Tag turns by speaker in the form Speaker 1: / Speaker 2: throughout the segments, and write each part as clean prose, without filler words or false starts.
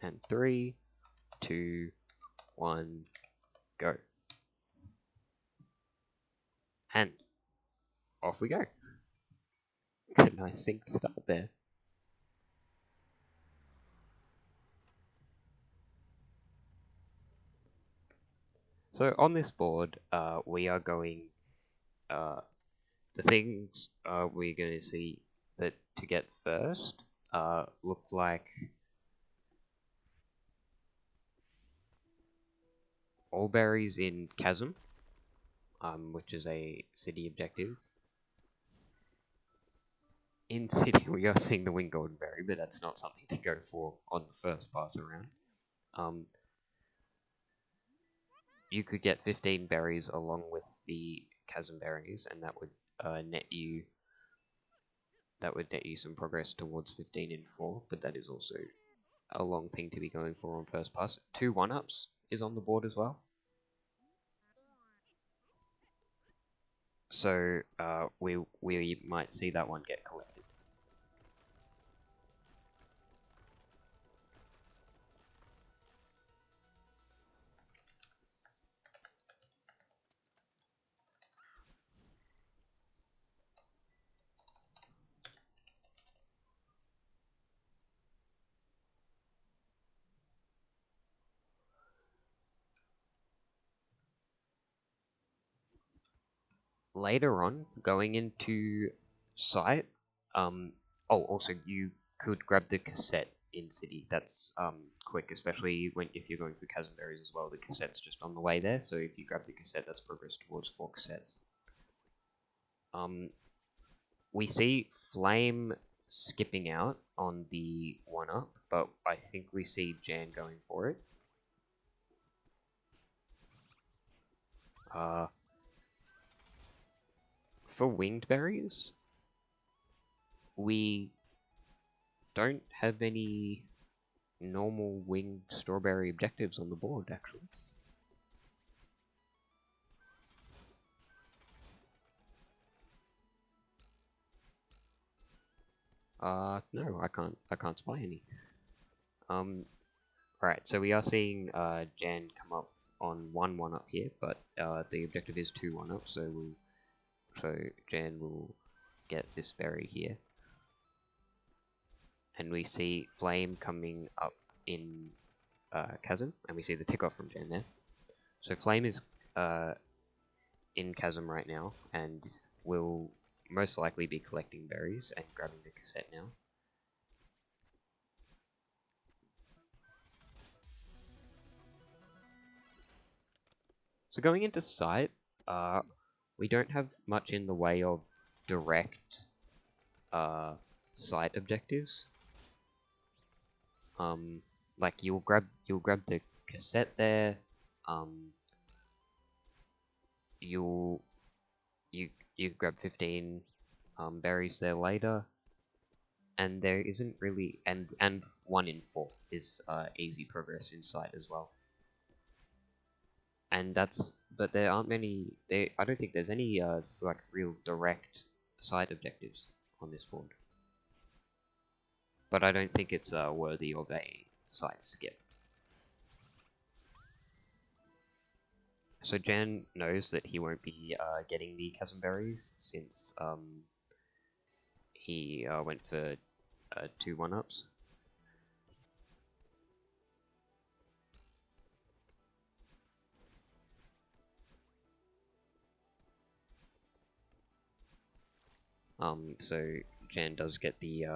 Speaker 1: And 3, 2, 1, go. And off we go. Got a nice sync start there. So on this board, we are going, the things we're going to see that to get first look like all berries in Chasm, which is a city objective. In city, we are seeing the winged golden berry, but that's not something to go for on the first pass around. You could get 15 berries along with the chasm berries, and that would net you some progress towards 15 in 4, but that is also a long thing to be going for on first pass. 2 1-ups is on the board as well. So we might see that one get collected. Later on, going into site, also you could grab the cassette in city. That's quick, especially if you're going for chasm berries as well. The cassette's just on the way there, so if you grab the cassette, that's progress towards 4 cassettes. We see Flame skipping out on the 1-up, but I think we see Jan going for it. For winged berries, we don't have any normal winged strawberry objectives on the board, actually. No, I can't spy any. Alright, so we are seeing Jan come up on 1-1-up here, but the objective is 2 1-up, so Jan will get this berry here. And we see Flame coming up in Chasm, and we see the tick off from Jan there. So Flame is in Chasm right now, and will most likely be collecting berries and grabbing the cassette now. So going into site, we don't have much in the way of direct site objectives. Like you'll grab the cassette there. You grab 15 berries there later, and there isn't really and 1 in 4 is easy progress in sight as well. And but there aren't many. I don't think there's any like real direct side objectives on this board. But I don't think it's worthy of a side skip. So Jan knows that he won't be getting the chasm berries since he went for 2 1-ups. So Jan does get the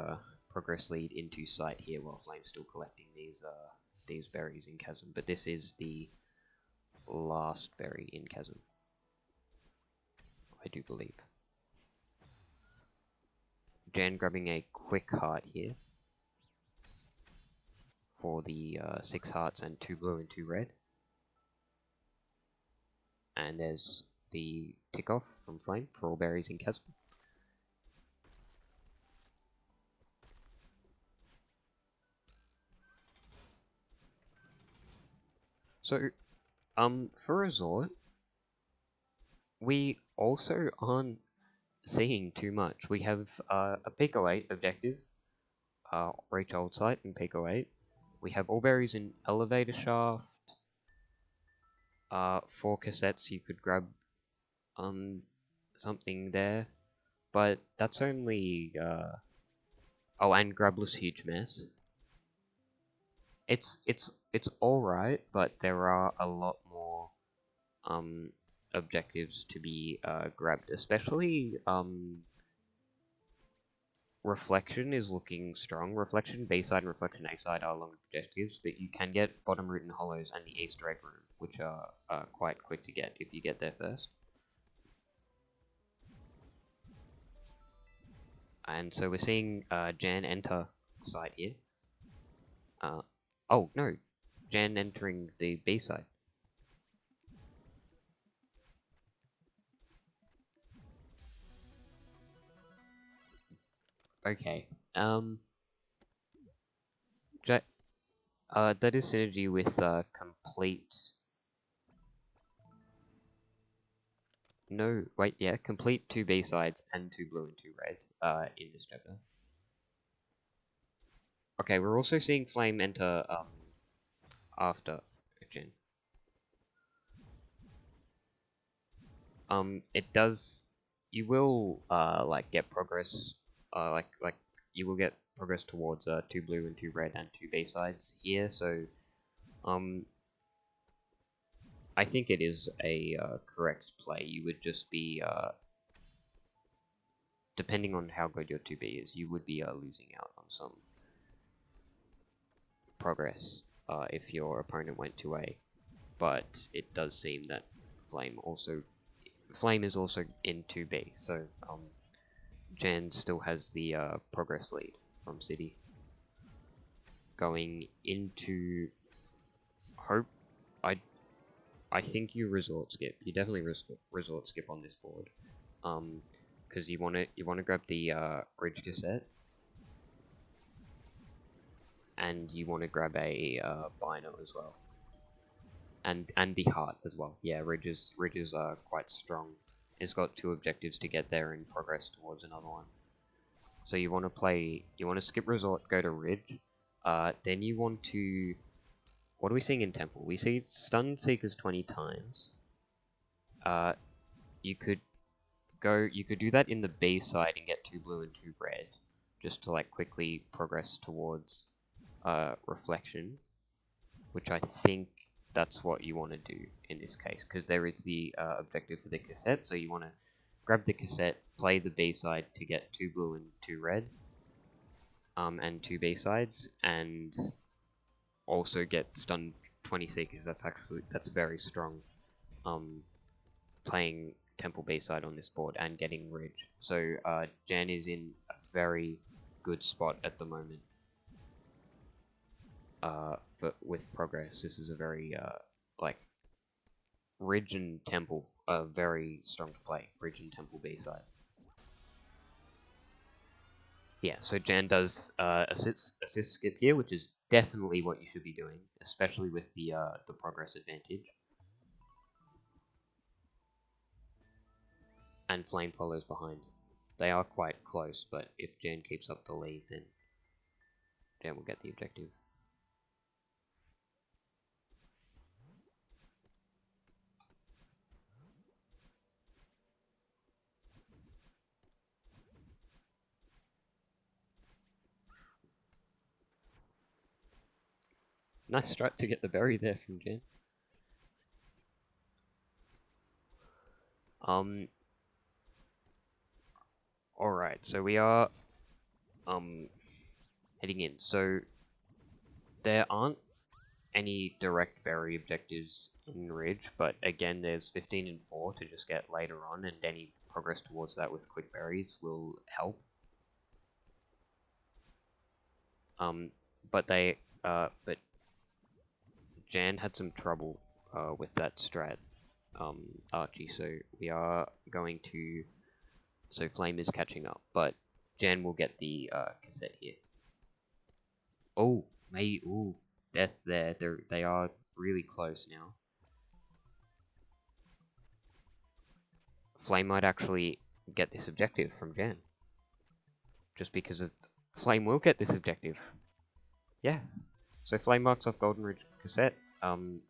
Speaker 1: progress lead into sight here while Flame's still collecting these berries in chasm, but this is the last berry in chasm, I do believe. Jan grabbing a quick heart here for the 6 hearts and 2 blue and 2 red. And there's the tick off from Flame for all berries in chasm. So, for Resort, we also aren't seeing too much. We have a Pico 8 objective, reach old site and Pico 8. We have all berries in elevator shaft. 4 cassettes you could grab something there, but that's only oh, and grabless huge mess. It's all right, but there are a lot more objectives to be grabbed, especially Reflection is looking strong. Reflection B-side and Reflection A-side are long objectives, but you can get Bottom Root and Hollows and the Easter Egg Room, which are quite quick to get if you get there first. And so we're seeing Jan enter side here. Oh, no. Jan entering the B-side. Okay. That is synergy with complete. No, wait, yeah, complete 2 B-sides and 2 blue and 2 red in this chapter. Okay, we're also seeing Flame enter after Jin. It does. You will like get progress. Like you will get progress towards 2 blue and 2 red and 2 B-sides here. So I think it is a correct play. You would just be depending on how good your 2B is, you would be losing out on some progress if your opponent went 2A. But it does seem that Flame is also in 2B, so Jan still has the progress lead from City. Going into Hope, I think you resort skip. You definitely resort skip on this board, because you want to grab the Ridge cassette, and you want to grab a Bino as well. And the heart as well. Yeah, Ridges are quite strong. It's got 2 objectives to get there and progress towards another one. So you want to skip resort, go to Ridge. Then you want to. What are we seeing in Temple? We see Stun Seekers 20 times. You could do that in the B side and get 2 blue and 2 red, just to like quickly progress towards Reflection, which I think that's what you want to do in this case, because there is the objective for the cassette, so you want to grab the cassette, play the B-side to get 2 blue and 2 red, and 2 B-sides, and also get stun 20 Seekers. That's very strong, playing Temple B-side on this board and getting Ridge. So Jan is in a very good spot at the moment. With progress, this is a very like Ridge and Temple are very strong to play. Ridge and Temple B-side. Yeah, so Jan does assist skip here, which is definitely what you should be doing, especially with the progress advantage. And Flame follows behind. They are quite close, but if Jan keeps up the lead, then Jan will get the objective. Nice strat to get the berry there from Jan. Alright, so we are heading in. So there aren't any direct berry objectives in Ridge, but again there's 15 and 4 to just get later on, and any progress towards that with quick berries will help. But Jan had some trouble with that strat, Archie, so we are going to. So Flame is catching up, but Jan will get the cassette here. Oh, death there. They are really close now. Flame might actually get this objective from Jan. Just because of Flame will get this objective. Yeah. So Flame marks off Golden Ridge Cassette,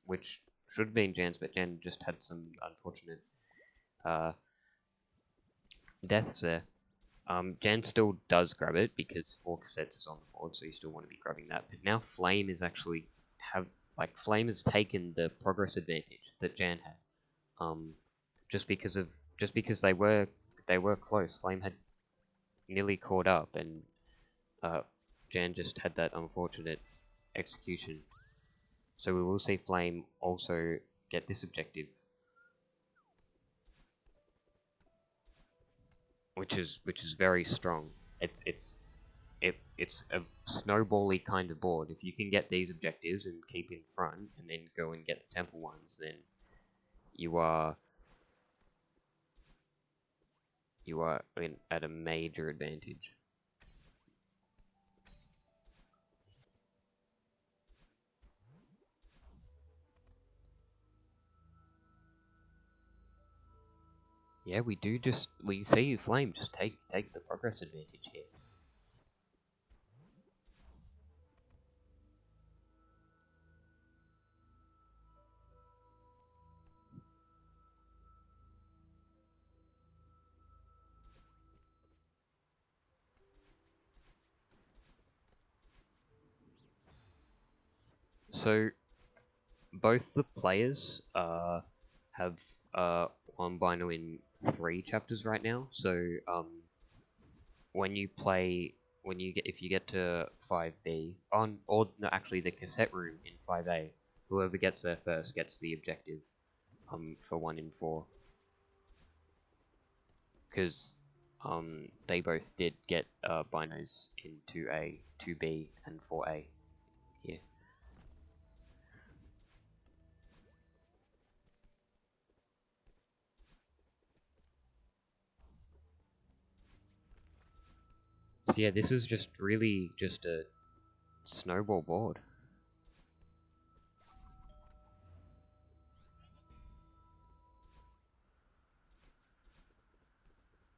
Speaker 1: which should have been Jan's, but Jan just had some unfortunate deaths there. Jan still does grab it because 4 cassettes is on the board, so you still want to be grabbing that. But now Flame is actually Flame has taken the progress advantage that Jan had. Just because they were close. Flame had nearly caught up, and Jan just had that unfortunate execution. So we will see Flame also get this objective, which is very strong. It's a snowbally kind of board. If you can get these objectives and keep in front, and then go and get the temple ones, then you are at a major advantage. Yeah, we see Flame just take the progress advantage here. So both the players have one Bino in 3 chapters right now. So if you get to 5B or no, actually the cassette room in 5A, whoever gets there first gets the objective for 1 in 4. Because they both did get binos in 2A, 2B, and 4A here. So yeah, this is just really just a snowball board.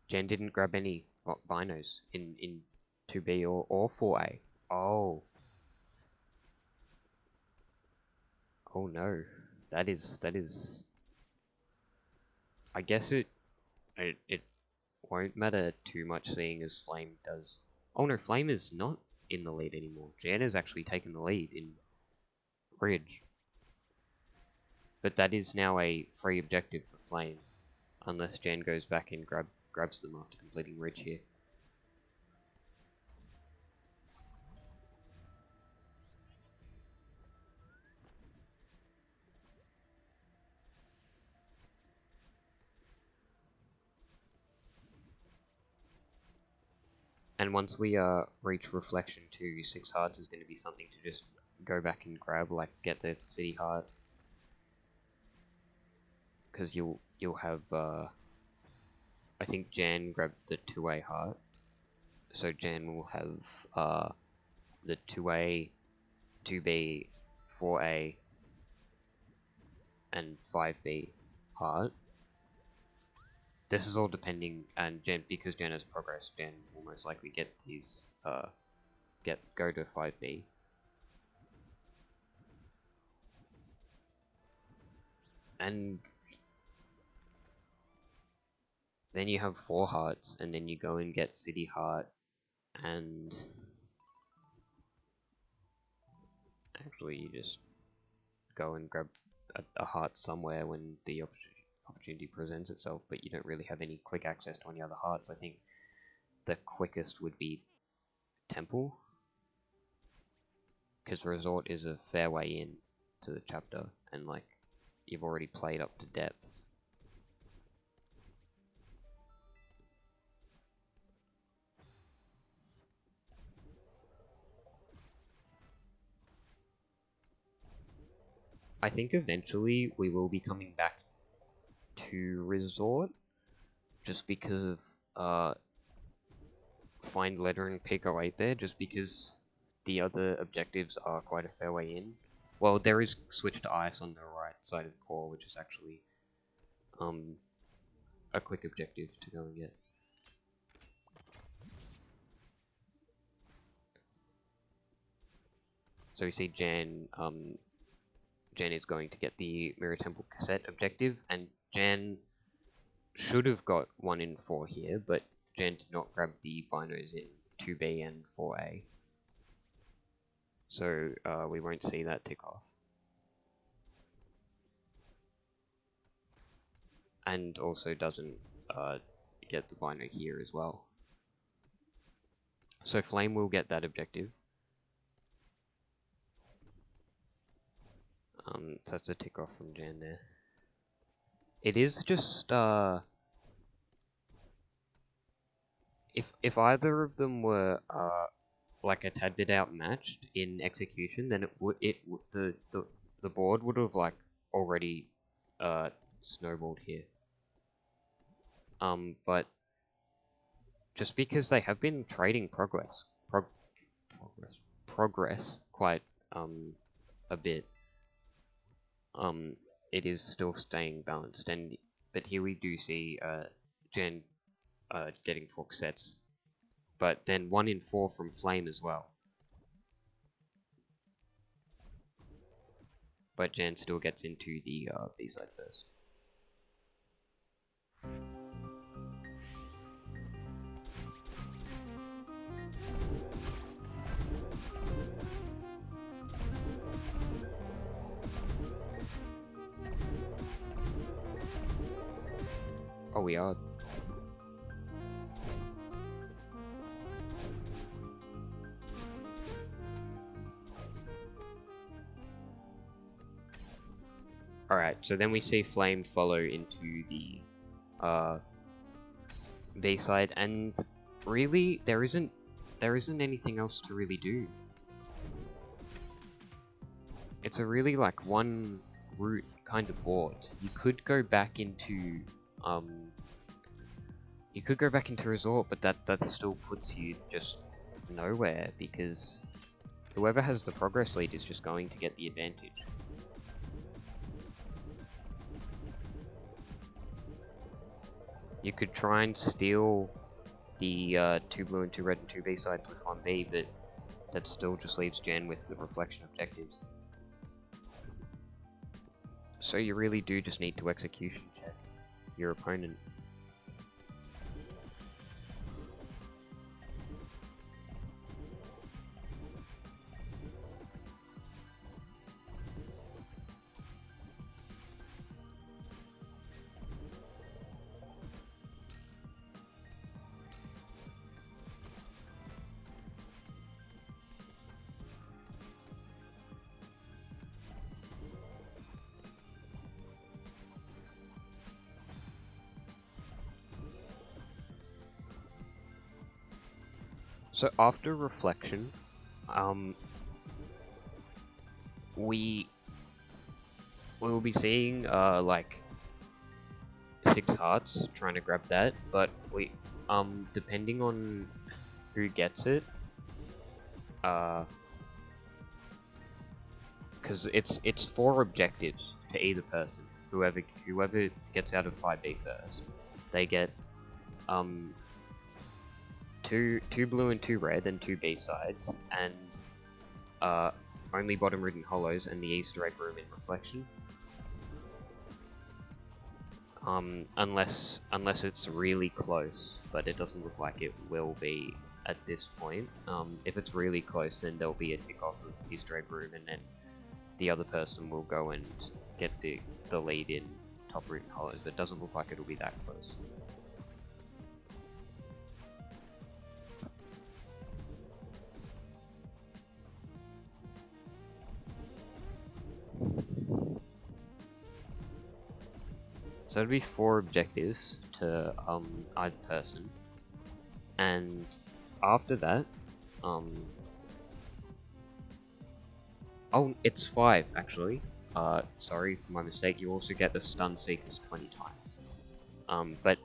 Speaker 1: Jen didn't grab any binos in 2B or 4A. Oh. Oh no. That is I guess it won't matter too much seeing as Flame does. Oh no, Flame is not in the lead anymore. Jan has actually taken the lead in Ridge. But that is now a free objective for Flame. Unless Jan goes back and grabs them after completing Ridge here. And once we reach Reflection 2, 6 hearts is going to be something to just go back and grab, like get the City Heart. Because you'll have, I think Jan grabbed the 2A heart. So Jan will have the 2A, 2B, 4A, and 5B heart. This is all depending, and because Jan has progress, Jan will most likely get these, go to 5B. And then you have 4 hearts, and then you go and get City Heart, and actually you just go and grab a heart somewhere when the opportunity presents itself, but you don't really have any quick access to any other hearts. I think the quickest would be Temple, because Resort is a fair way in to the chapter, and like you've already played up to depth. I think eventually we will be coming back to Resort, just because of find lettering pick 08 there, just because the other objectives are quite a fair way in. Well, there is switch to ice on the right side of the core, which is actually a quick objective to go and get. So we see Jan is going to get the Mirror Temple cassette objective, and Jan should have got 1 in 4 here, but Jan did not grab the binos in 2B and 4A. So we won't see that tick off. And also doesn't get the bino here as well. So Flame will get that objective. So that's a tick off from Jan there. It is just if either of them were like a tad bit outmatched in execution, then the board would have like already snowballed here. But just because they have been trading progress quite a bit, it is still staying balanced. But here we do see Jan getting 4 sets, but then 1 in 4 from Flame as well. But Jan still gets into the B side first. Oh, we are. Alright, so then we see Flame follow into the B side, and really there isn't anything else to really do. It's a really like one route kind of board. You could go back into Resort, but that still puts you just nowhere, because whoever has the progress lead is just going to get the advantage. You could try and steal the 2 blue and 2 red and 2 B sides with 1B, but that still just leaves Jan with the reflection objectives. So you really do just need to execution check your opponent. So after reflection, we will be seeing like 6 hearts trying to grab that, but we depending on who gets it, because it's 4 objectives to either person. Whoever gets out of 5B first, they get 2 blue and 2 red and 2 B sides, and only bottom ridden hollows and the Easter egg room in reflection. Unless it's really close, but it doesn't look like it will be at this point. If it's really close, then there'll be a tick off of Easter egg room, and then the other person will go and get the lead in top ridden hollows, but it doesn't look like it'll be that close. So it'll be 4 objectives to either person, and after that, oh, it's 5 actually. Sorry for my mistake. You also get the stun seekers 20 times. But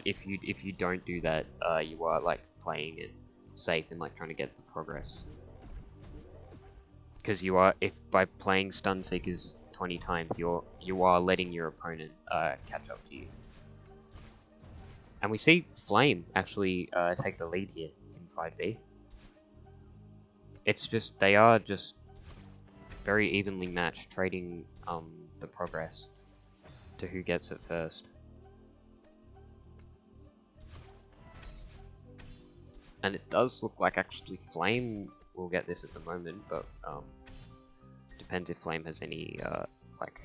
Speaker 1: if you don't do that, you are like playing it safe and like trying to get the progress. Because you are, if by playing stun seekers 20 times, you are letting your opponent catch up to you. And we see Flame actually take the lead here in 5B. It's just, they are just very evenly matched, trading the progress to who gets it first. And it does look like actually Flame will get this at the moment, but depends if Flame has any like.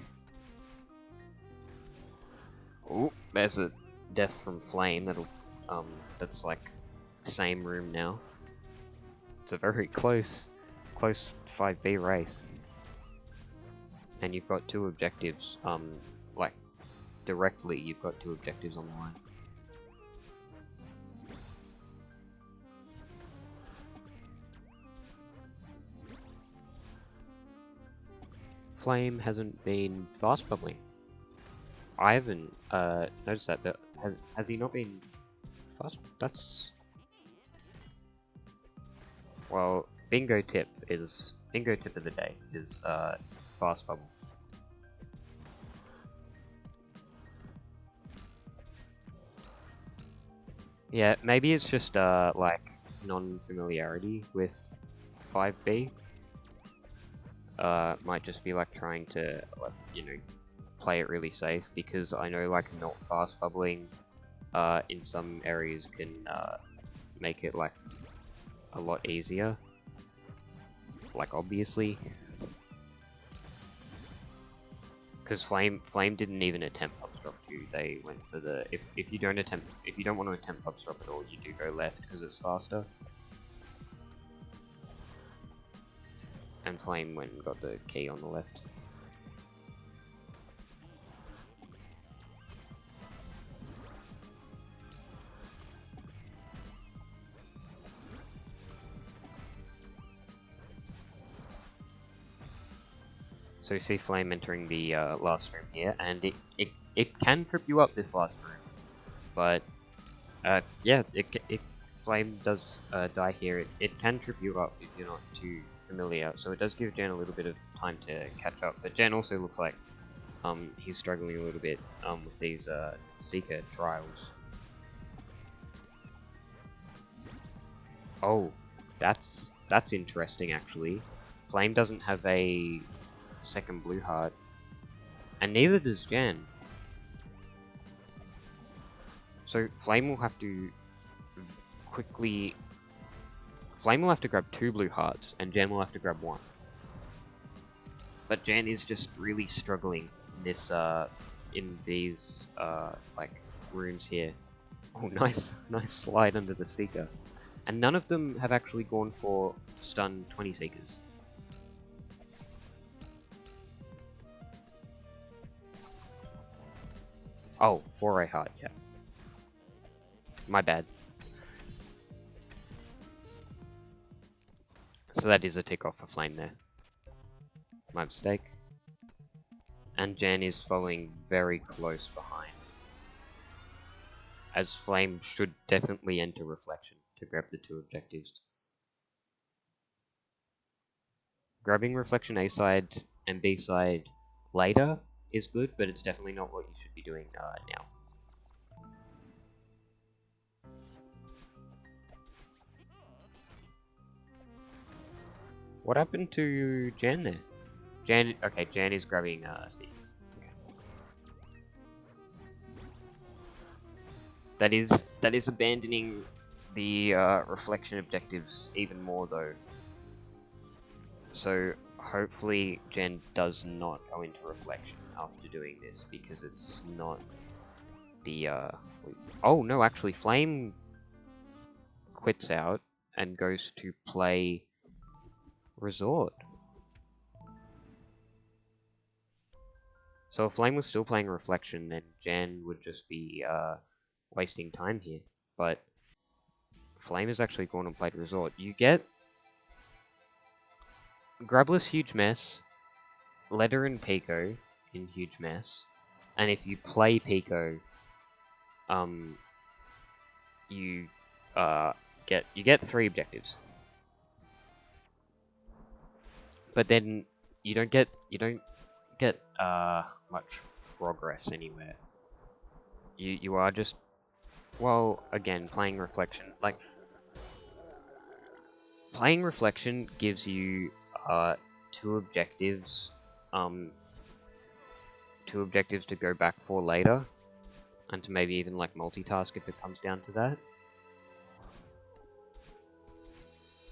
Speaker 1: Oh, there's a death from Flame. That'll that's like same room now. It's a very close 5B race, and you've got two objectives. Like directly, you've got two objectives on the line. Flame hasn't been fast bubbling. I haven't noticed that, but has he not been fast? That's well, bingo tip of the day is fast bubble. Yeah, maybe it's just like non-familiarity with 5B. Might just be like trying to, like, you know, play it really safe, because I know like not fast bubbling in some areas can make it like a lot easier, like obviously, because Flame didn't even attempt upstrop 2. They went for the if you don't want to attempt upstrop at all, you do go left because it's faster. And Flame went and got the key on the left. So you see Flame entering the last room here, and it can trip you up this last room, but yeah, Flame does die here. It can trip you up if you're not too familiar, so it does give Jan a little bit of time to catch up. But Jan also looks like he's struggling a little bit with these Seeker trials. Oh, that's interesting actually. Flame doesn't have a second blue heart, and neither does Jan. So Flame will have to Flame will have to grab 2 blue hearts, and Jan will have to grab 1. But Jan is just really struggling in this in these like rooms here. Oh, nice slide under the Seeker, and none of them have actually gone for stun 20 Seekers. Oh, 4A heart, yeah. My bad. So that is a tick off for Flame there. My mistake. And Jan is following very close behind, as Flame should definitely enter Reflection to grab the 2 objectives. Grabbing Reflection A side and B side later is good, but it's definitely not what you should be doing now. What happened to Jan there? Jan is grabbing C's. Okay. That is abandoning the reflection objectives even more though. So hopefully Jan does not go into reflection after doing this, because it's not the oh no, actually Flame quits out and goes to play Resort. So if Flame was still playing Reflection, then Jan would just be wasting time here. But Flame has actually gone and played Resort. You get Grubless Huge Mess, Letter and Pico in Huge Mess, and if you play Pico, you get 3 objectives. But then you don't get much progress anywhere. You are just, well, again, playing Reflection. Like, playing Reflection gives you two objectives to go back for later, and to maybe even like multitask if it comes down to that.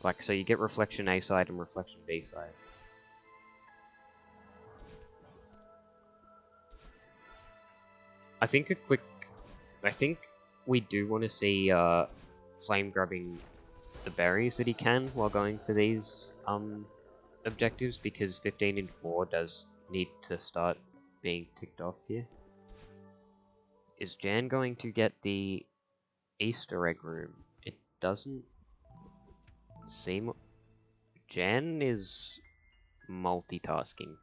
Speaker 1: Like, so you get reflection A side and reflection B side. I think we do want to see Flame grabbing the berries that he can while going for these objectives, because 15 and 4 does need to start being ticked off here. Is Jan going to get the Easter egg room? It doesn't seem... Jan is multitasking.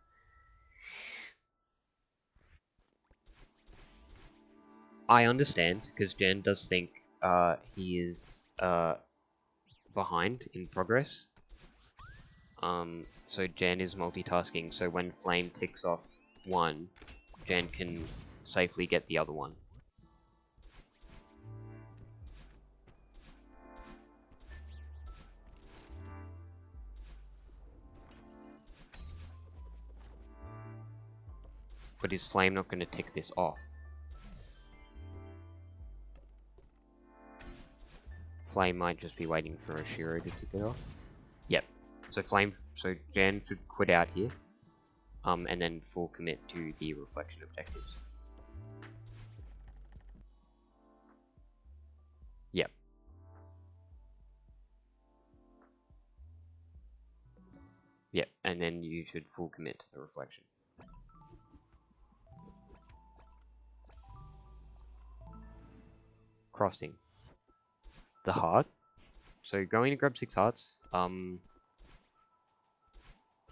Speaker 1: I understand, because Jan does think he is behind in progress. So Jan is multitasking, so when Flame ticks off one, Jan can safely get the other one. But is Flame not going to tick this off? Flame might just be waiting for Oshiro to tick it off. Yep. So Jan should quit out here. And then full commit to the reflection objectives. Yep. Yep, and then you should full commit to the reflection. Crossing. The heart. So going to grab 6 hearts.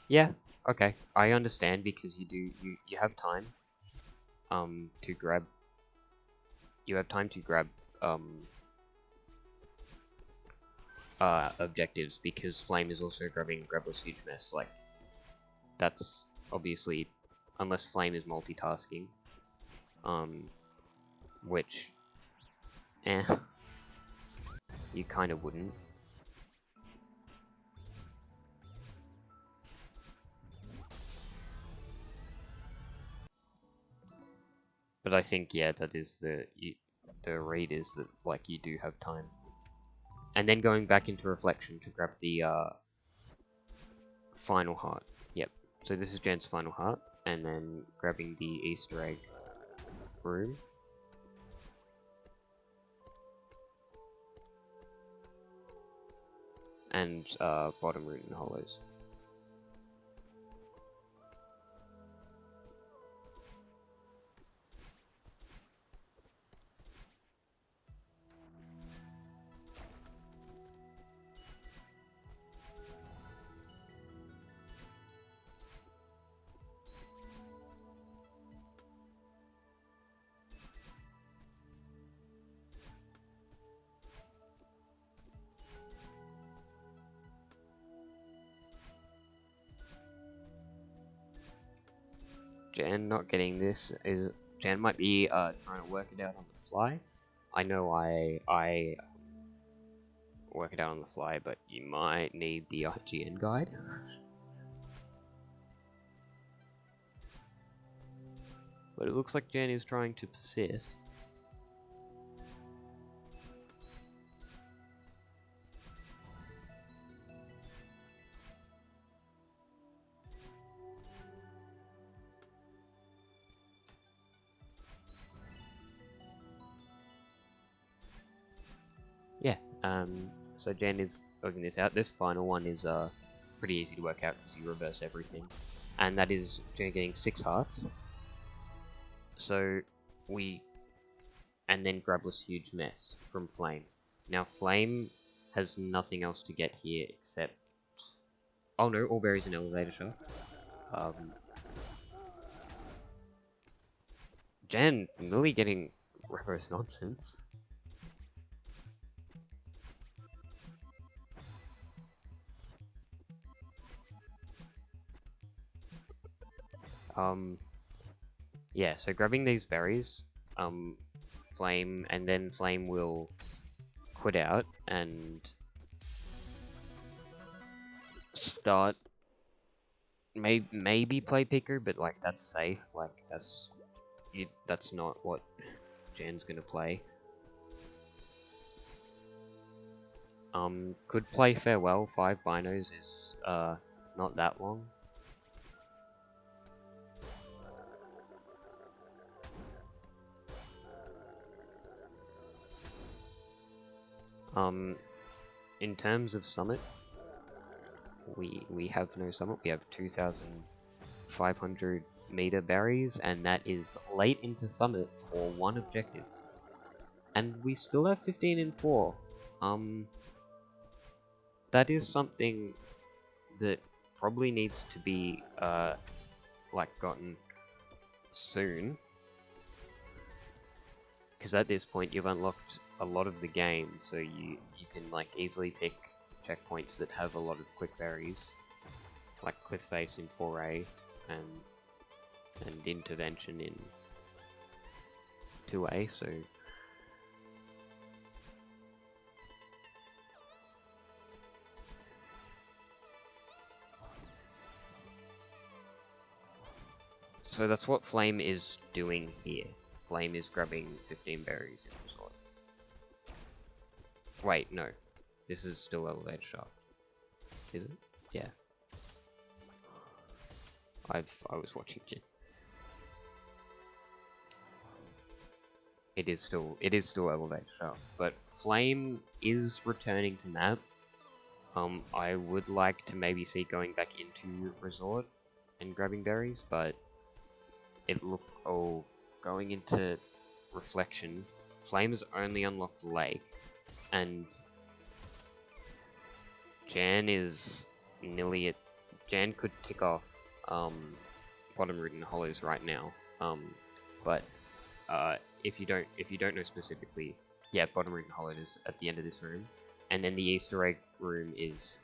Speaker 1: Yeah, okay. I understand, because you have time to grab objectives, because Flame is also grabbing Grabless Huge Mess. Like, that's obviously, unless Flame is multitasking, which you kind of wouldn't. But I think, yeah, that is the read is that, like, you do have time. And then going back into reflection to grab the final heart. Yep. So this is Jan's final heart, and then grabbing the Easter egg room. And bottom root and hollows. Jan not getting this is... Jan might be trying to work it out on the fly. I know I work it out on the fly, but you might need the IGN guide. But it looks like Jan is trying to persist. Yeah, so Jan is working this out. This final one is pretty easy to work out because you reverse everything. And that is Jan getting 6 hearts. So and then Grabless Huge Mess from Flame. Now Flame has nothing else to get here except... Oh no, all berries and elevator shaft. Jan really getting reverse nonsense. Yeah, so grabbing these berries, Flame, and then Flame will quit out and start maybe play Picker, but like that's safe. Like that's not what Jan's gonna play. Could play Farewell. 5 binos is not that long. In terms of summit, we have no summit. We have 2,500 meter berries, and that is late into summit for 1 objective. And we still have 15 and 4. That is something that probably needs to be like gotten soon, because at this point you've unlocked a lot of the game, so you can like easily pick checkpoints that have a lot of quick berries, like Cliff Face in 4A and Intervention in 2A. So that's what Flame is doing here. Flame is grabbing 15 berries in Resort. Wait, no. This is still Elevated Shaft. Is it? Yeah. I was watching Jin. It is still Elevated Shaft, but Flame is returning to map. I would like to maybe see going back into Resort and grabbing berries, but going into Reflection. Flame has only unlocked Lake, and Jan is nearly at. Jan could tick off Bottom Root and Hollows right now, but if you don't know specifically, yeah, Bottom Root and Hollows is at the end of this room, and then the Easter egg room is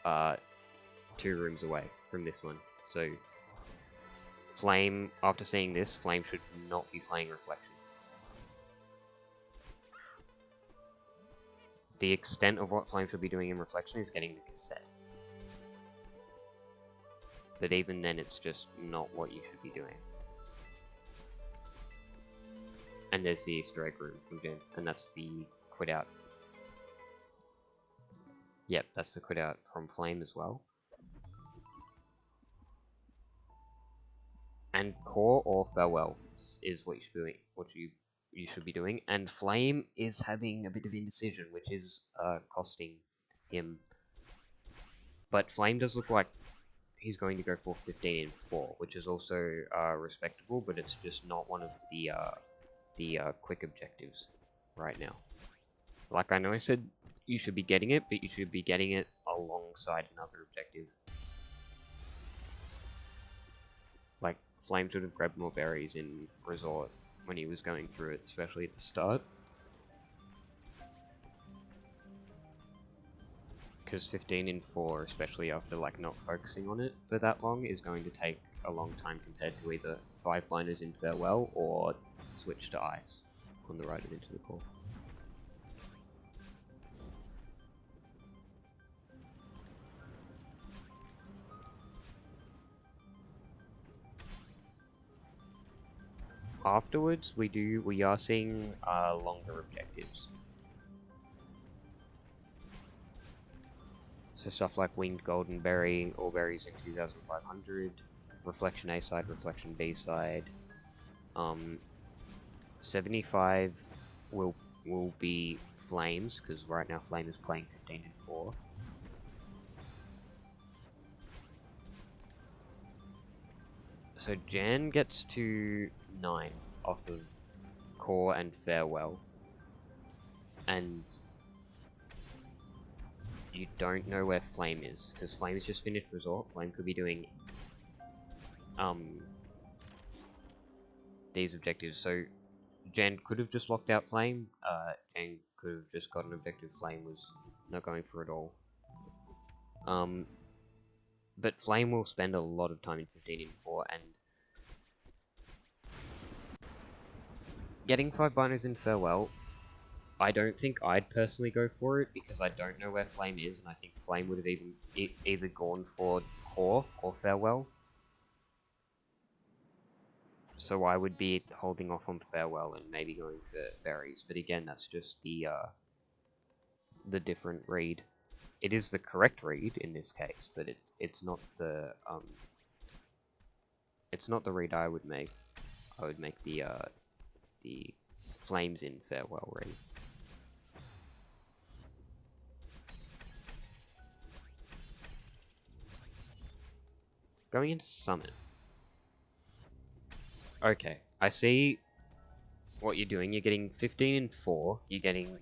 Speaker 1: 2 rooms away from this one. So Flame, after seeing this, Flame should not be playing Reflection. The extent of what Flame should be doing in Reflection is getting the cassette. But even then, it's just not what you should be doing. And there's the Easter egg room from Jen, and that's the quit out. Yep, that's the quit out from Flame as well. And Core or Farewell is what you should be doing. You should be doing. And Flame is having a bit of indecision, which is costing him. But Flame does look like he's going to go for 15 and 4, which is also respectable, but it's just not one of the quick objectives right now. Like I know I said you should be getting it, but you should be getting it alongside another objective. Like, Flame should have grabbed more berries in Resort when he was going through it, especially at the start. Because 15 in 4, especially after like not focusing on it for that long, is going to take a long time compared to either 5 blinders in Farewell or switch to Ice on the right of Into the Core. Afterwards, we are seeing longer objectives. So stuff like Winged Golden Berry, all berries in 2,500, Reflection A side, Reflection B side. 75 will be Flames, because right now Flame is playing 15 and 4. So Jan gets to 9 off of Core and Farewell, and you don't know where Flame is, because Flame has just finished Resort. Flame could be doing these objectives, so Jan could have just locked out Flame. Jan could have just got an objective Flame was not going for at all. But Flame will spend a lot of time in 15 and 4, and getting 5 binos in Farewell, I don't think I'd personally go for it, because I don't know where Flame is, and I think Flame would have either gone for Core or Farewell, So I would be holding off on Farewell and maybe going for Berries. But again, that's just the different read. It is the correct read in this case, but it's not the read I would make. I would make the Flames in Farewell read. Going into Summit. Okay, I see what you're doing. You're getting 15 and 4. You're getting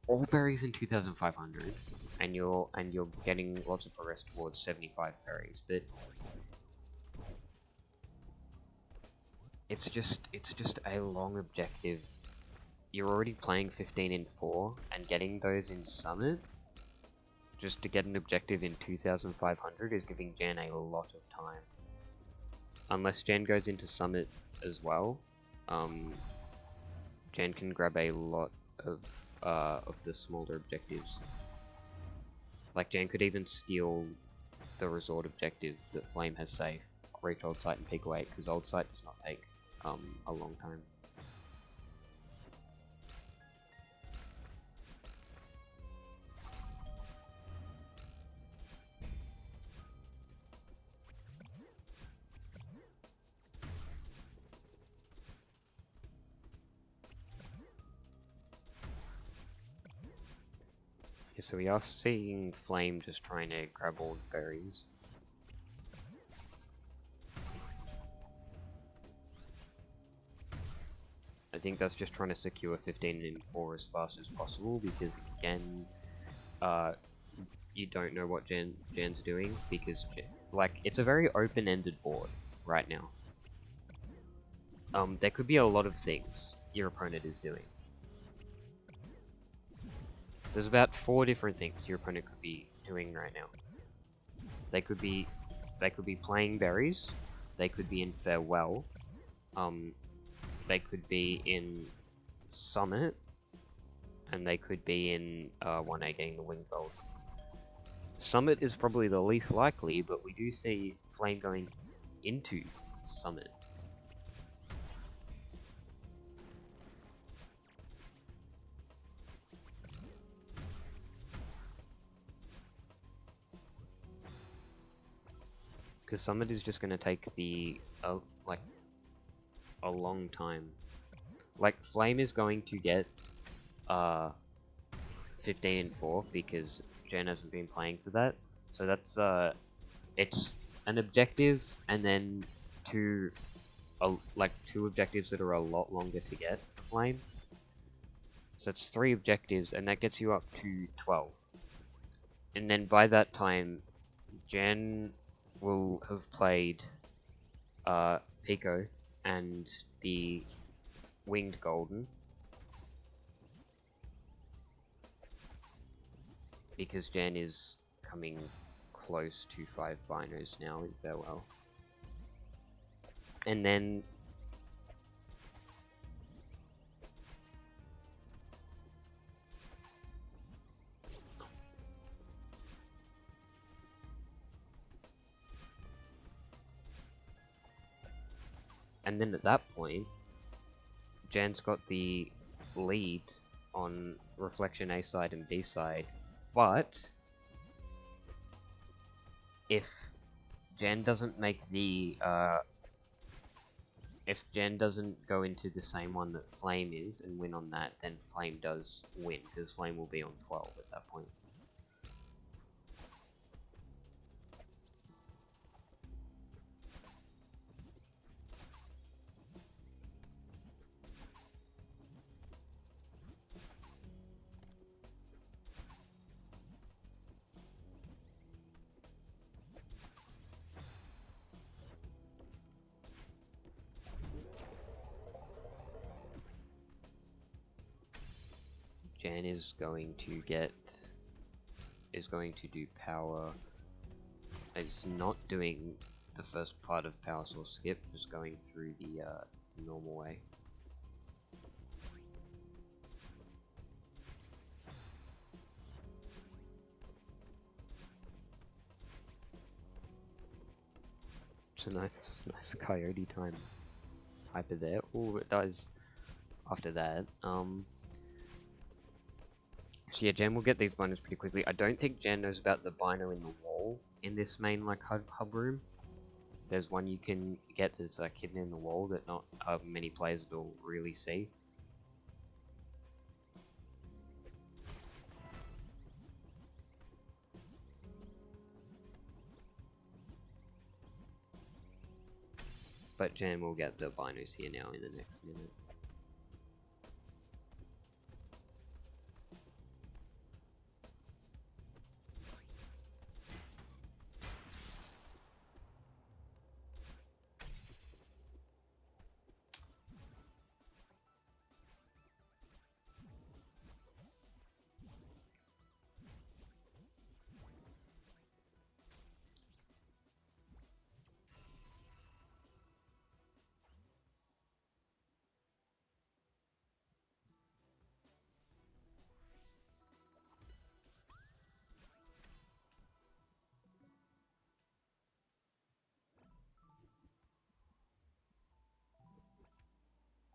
Speaker 1: all berries in 2,500, and you're getting lots of progress towards 75 berries. But it's just a long objective. You're already playing 15 and 4 and getting those in Summit. Just to get an objective in 2,500 is giving Jan a lot of time. Unless Jan goes into Summit as well, Jan can grab a lot of the smaller objectives. Like Jan could even steal the resort objective that Flame has safe, reach Old Site and peak away, because Old Site does not take a long time. Yeah, so we are seeing Flame just trying to grab all the berries. I think that's just trying to secure 15 and 4 as fast as possible, because again, you don't know what Jan's doing, because like it's a very open-ended board right now. There could be a lot of things your opponent is doing. There's about 4 different things your opponent could be doing right now. They could be playing berries. They could be in Farewell. They could be in Summit, and they could be in 1A getting the Wing Gold. Summit is probably the least likely, but we do see Flame going into Summit. Because Summit is just going to take the, like, a long time. Like, Flame is going to get, 15 and 4, because Jan hasn't been playing for that. So that's, it's an objective, and then two objectives that are a lot longer to get for Flame. So that's 3 objectives, and that gets you up to 12. And then by that time, Jan will have played Pico and the Winged Golden, because Jan is coming close to 5 binos now in Farewell. And then at that point, Jan's got the lead on Reflection A side and B side, but if Jan doesn't make the if Jan doesn't go into the same one that Flame is and win on that, then Flame does win, because Flame will be on 12 at that point. Jan is going to do power. It's not doing the first part of power source skip, just going through the normal way. It's a nice coyote time. hyper there. Oh, it does after that. So yeah, Jan will get these binders pretty quickly. I don't think Jan knows about the binder in the wall in this main like hub room. There's one you can get that's like hidden in the wall that not many players will really see. But Jan will get the binos here now in the next minute.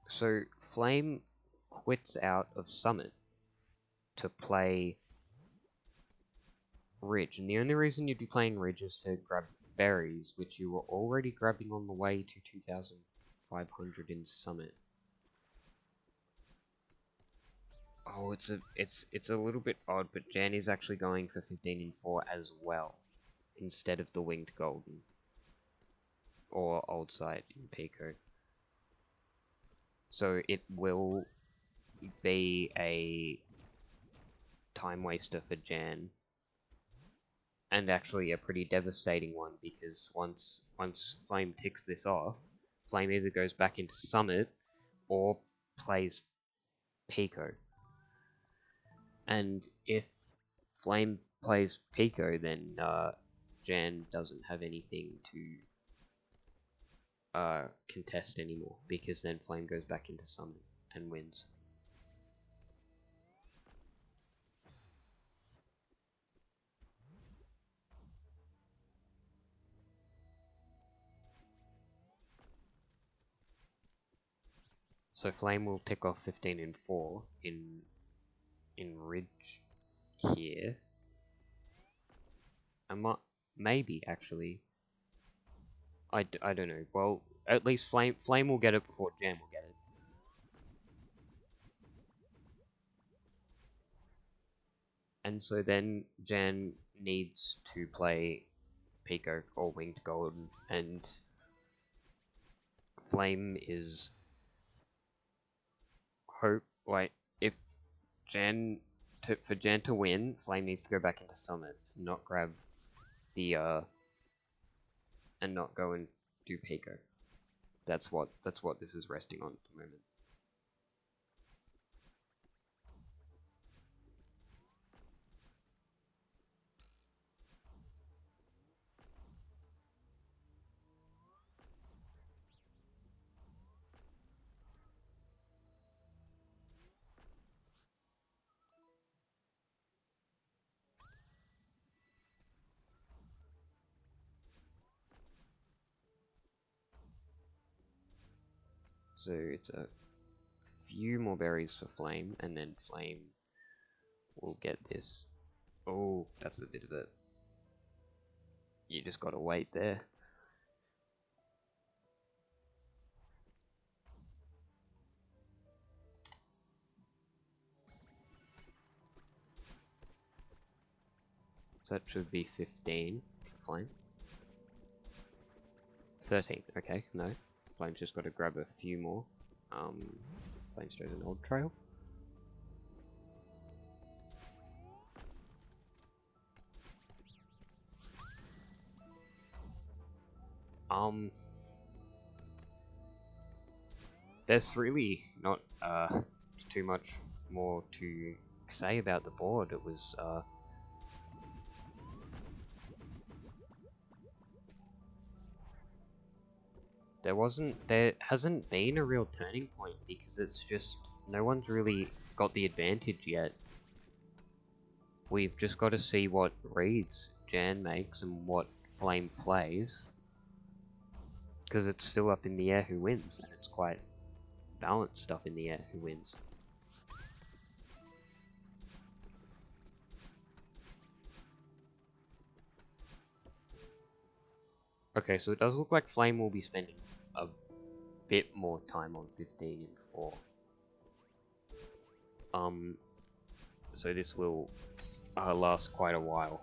Speaker 1: So Flame quits out of Summit to play Ridge, and the only reason you'd be playing Ridge is to grab berries, which you were already grabbing on the way to 2,500 in Summit. Oh, it's a little bit odd, but Jan is actually going for 15 in 4 as well, instead of the Winged Golden or Old Sight in Pico. So it will be a time waster for Jan, and actually a pretty devastating one, because once Flame ticks this off, Flame either goes back into Summit or plays Pico. And if Flame plays Pico, then Jan doesn't have anything to contest anymore, because then Flame goes back into Summit and wins. So Flame will tick off 15 in 4 in Ridge here. Maybe actually. I don't know. Well, at least Flame will get it before Jan will get it. And so then Jan needs to play Pico or Winged Golden, and Flame is if for Jan to win, Flame needs to go back into Summit, not grab the and not go and do Pico. That's what this is resting on at the moment. So it's a few more berries for Flame, and then Flame will get this. Oh, that's a bit of it. You just gotta wait there. So that should be 15 for Flame. 13, okay, no. Flame's just got to grab a few more. Flame's straight an old trail. There's really not too much more to say about the board. It was there hasn't been a real turning point, because it's just no one's really got the advantage yet. We've just got to see what reads Jan makes and what Flame plays, because it's still up in the air who wins, and it's quite balanced up in the air who wins. Okay, so it does look like Flame will be spending a bit more time on 15 and 4. So this will last quite a while.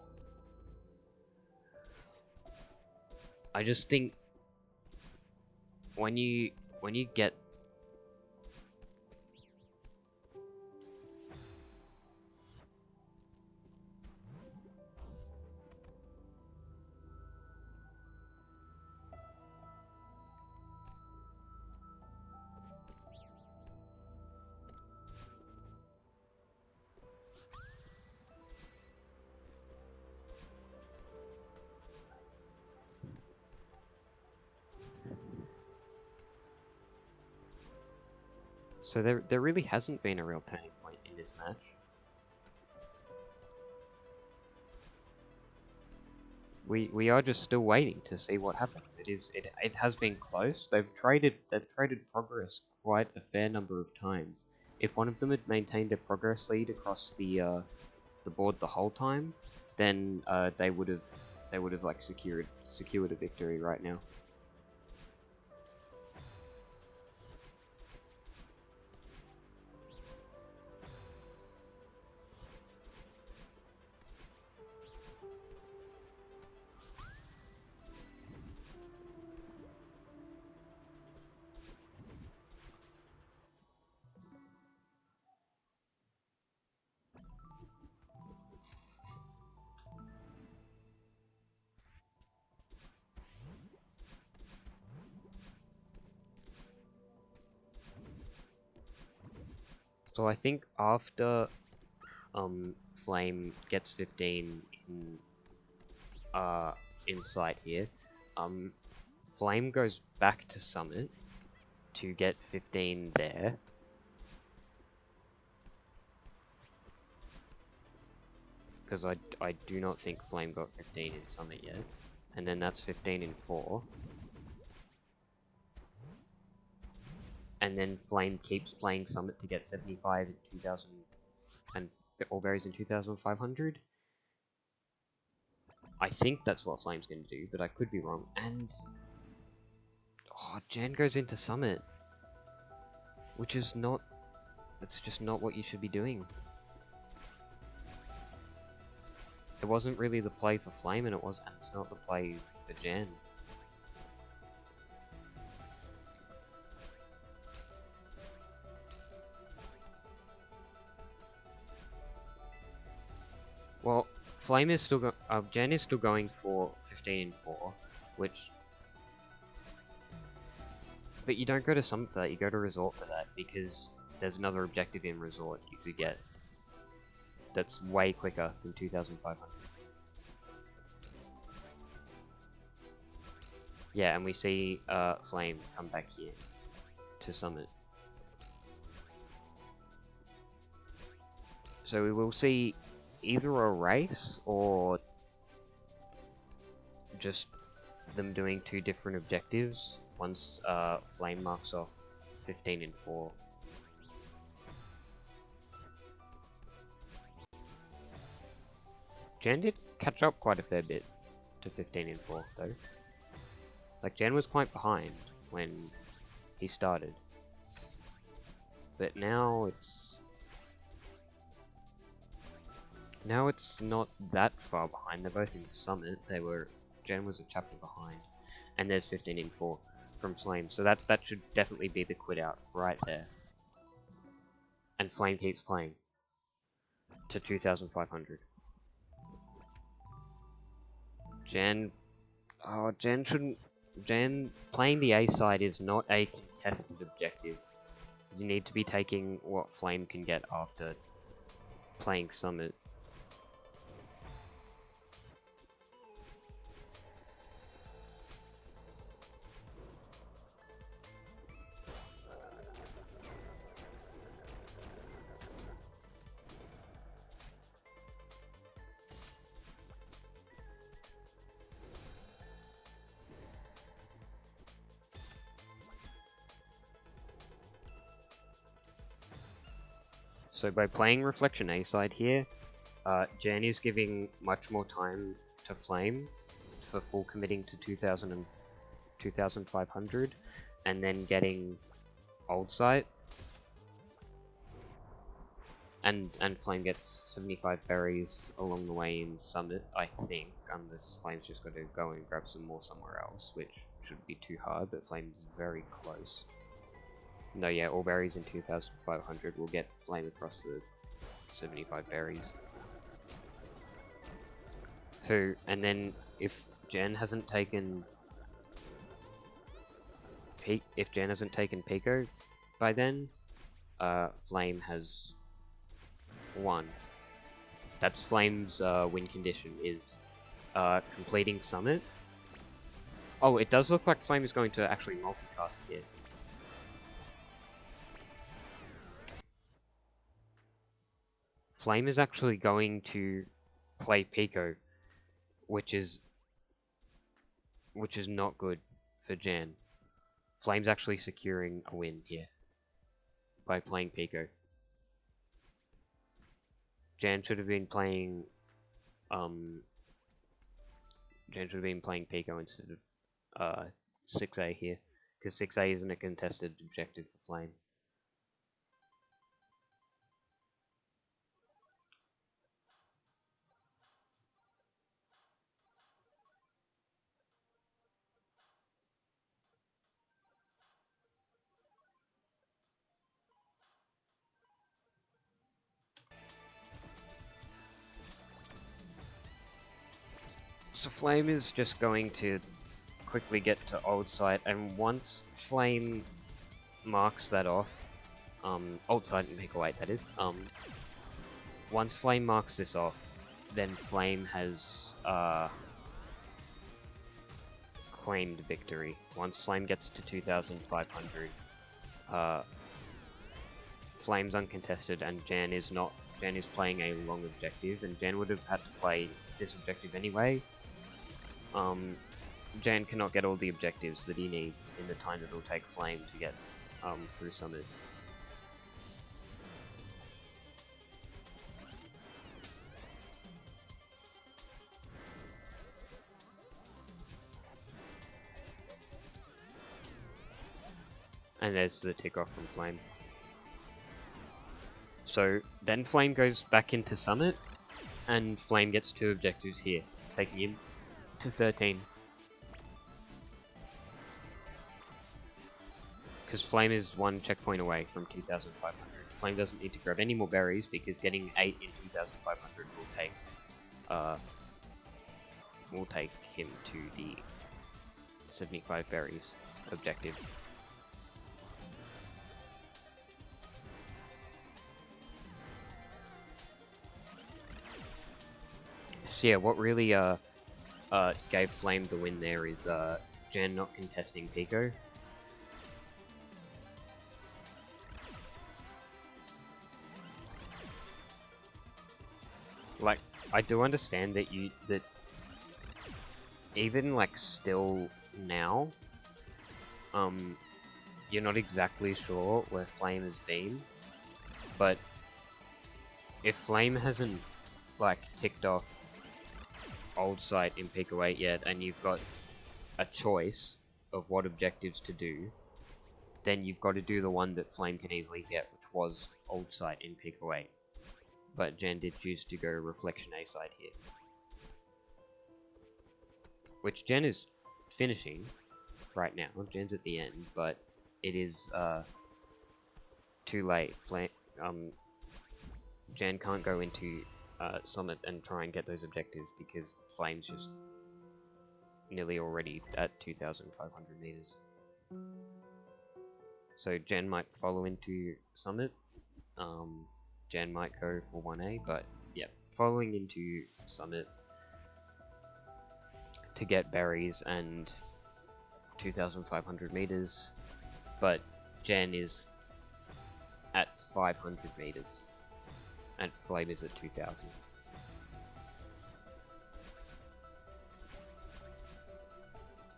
Speaker 1: I just think when you get so there really hasn't been a real turning point in this match. We are just still waiting to see what happens. It has been close. They've traded progress quite a fair number of times. If one of them had maintained a progress lead across the board the whole time, then they would have like secured a victory right now. So I think after Flame gets 15 in sight here, Flame goes back to Summit to get 15 there. Because I do not think Flame got 15 in Summit yet. And then that's 15 in 4. And then Flame keeps playing Summit to get 75 in 2000 and all berries in 2500. I think that's what Flame's going to do, but I could be wrong. And Jan goes into Summit, which is not. That's just not what you should be doing. It wasn't really the play for Flame, and it's not the play for Jan. Well, Flame is still Jan is still going for 15 and 4, which. But you don't go to Summit for that, you go to Resort for that, because there's another objective in Resort you could get that's way quicker than 2500. Yeah, and we see Flame come back here to Summit. So we will see either a race or just them doing two different objectives once Flame marks off 15 and 4. Jan did catch up quite a fair bit to 15 and 4 though. Like Jan was quite behind when he started. But now it's not that far behind. They're both in Summit. Jan was a chapter behind. And there's 15 in 4 from Flame. So that should definitely be the quit out right there. And Flame keeps playing to 2500. Jan playing the A side is not a contested objective. You need to be taking what Flame can get after playing Summit. So by playing Reflection A side here, Jan is giving much more time to Flame for full committing to 2000 and 2500, and then getting Old Sight. And Flame gets 75 berries along the way in Summit, I think, unless Flame's just got to go and grab some more somewhere else, which shouldn't be too hard, but Flame's very close. No, yeah, all berries in 2500 will get Flame across the 75 berries. So, and then if Jan hasn't taken Pico by then, Flame has won. That's Flame's win condition, is completing Summit. Oh, it does look like Flame is going to actually multitask here. Flame is actually going to play Pico, which is not good for Jan. Flame's actually securing a win here by playing Pico. Jan should have been playing Pico instead of 6A here, because 6A isn't a contested objective for Flame. So Flame is just going to quickly get to Old Sight, and once Flame marks that off, Old Sight and Pico 8 that is, once Flame marks this off, then Flame has claimed victory. Once Flame gets to 2500, Flame's uncontested and Jan is not. Jan is playing a long objective, and Jan would have had to play this objective anyway. Jan cannot get all the objectives that he needs in the time that it'll take Flame to get through Summit. And there's the tick off from Flame. So then Flame goes back into Summit, and Flame gets 2 objectives here, taking him to 13. Because Flame is 1 checkpoint away from 2500. Flame doesn't need to grab any more berries, because getting 8 in 2500 will take him to the 75 berries objective. So yeah, what really gave Flame the win there is Jan not contesting Pico. Like, I do understand that even like still now, you're not exactly sure where Flame has been, but if Flame hasn't like ticked off Old Sight in Pico 8 yet, and you've got a choice of what objectives to do, then you've got to do the one that Flame can easily get, which was Old Sight in Pico 8. But Jan did choose to go Reflection A side here, which Jan is finishing right now. Jan's at the end, but it is too late. Jan can't go into Summit and try and get those objectives because Flame's just nearly already at 2500 meters. So Jan might follow into Summit. Jan might go for 1A, but yeah, following into Summit to get berries and 2500 meters, but Jan is at 500 meters and Flame is at 2000.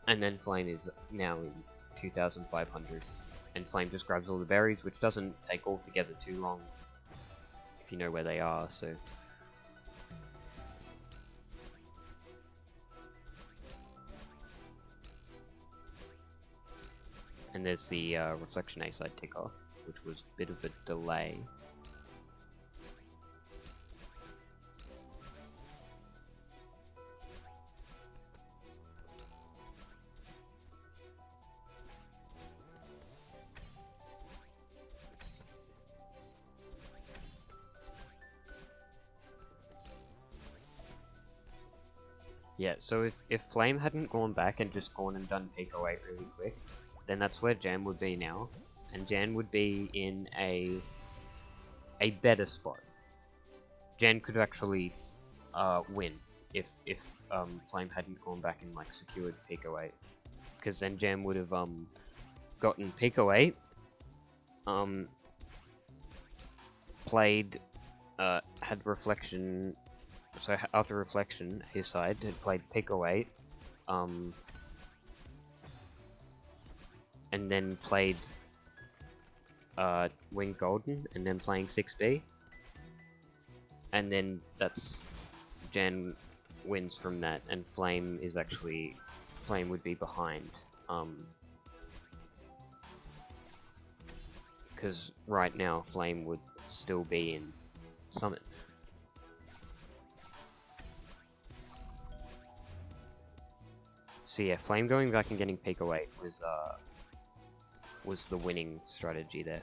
Speaker 1: And then Flame is now in 2500, and Flame just grabs all the berries, which doesn't take altogether too long. if you know where they are, so... And there's the reflection A-side ticker, which was a bit of a delay. Yeah, so if Flame hadn't gone back and just gone and done Pico 8 really quick, then that's where Jan would be now, and Jan would be in a better spot. Jan could actually win if Flame hadn't gone back and like secured Pico 8, because then Jan would have gotten Pico 8, played had reflection. So after reflection, his side had played Pico 8, and then played Wing Golden, and then playing 6B, and then that's Jan wins from that, and Flame would be behind, because right now Flame would still be in Summit. So yeah, Flame going back and getting Pico 8 was the winning strategy there.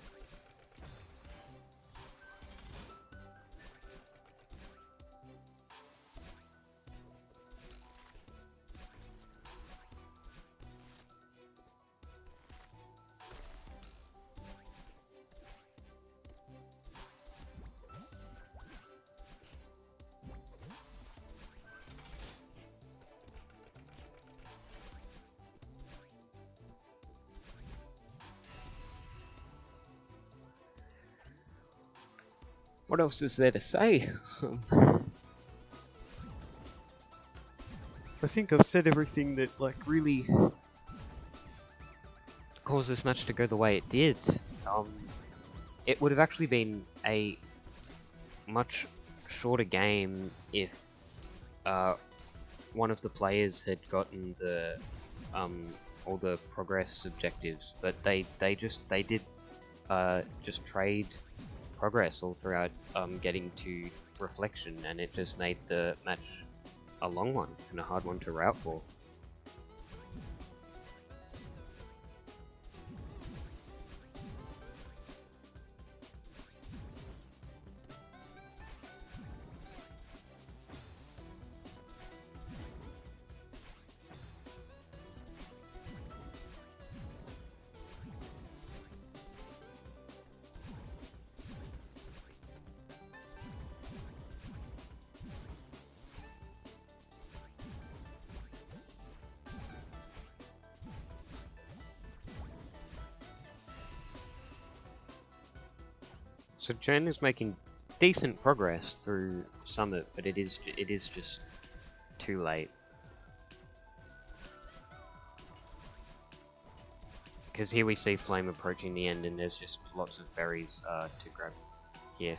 Speaker 1: What else is there to say? I think I've said everything that like really caused this match to go the way it did. It would have actually been a much shorter game if one of the players had gotten the all the progress objectives, but they did just trade progress all throughout getting to reflection, and it just made the match a long one and a hard one to route for. So Jen is making decent progress through Summit, but it is just too late. Because here we see Flame approaching the end, and there's just lots of berries to grab here,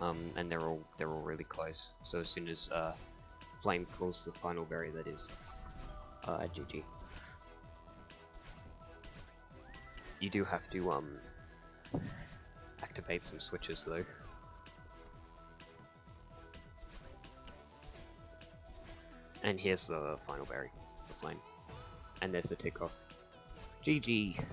Speaker 1: and they're all really close. So as soon as Flame calls the final berry, that is GG. You do have to activate some switches though. And here's the final berry, the Flame. And there's the tick off. GG.